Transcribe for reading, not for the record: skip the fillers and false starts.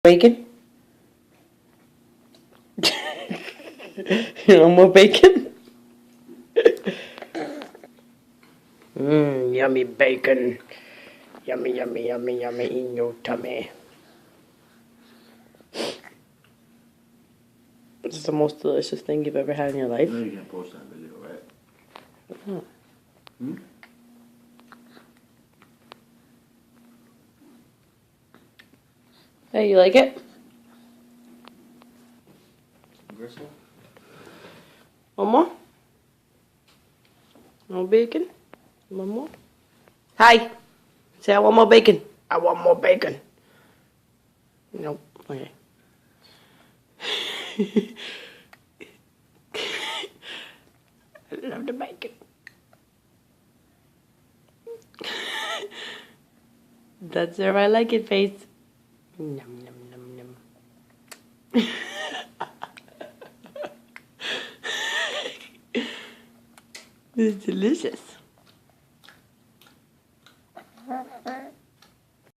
Bacon? You want more bacon? Yummy bacon. Yummy, yummy, yummy, yummy in your tummy. This is the most delicious thing you've ever had in your life. No, you can't post that video, right? Oh. Hmm? Hey, you like it? Gristle? One more? More bacon? One more? Hi! Say I want more bacon. I want more bacon. Nope. Okay. I love the bacon. That's where I like it, face. Num, num, num, num. This is delicious.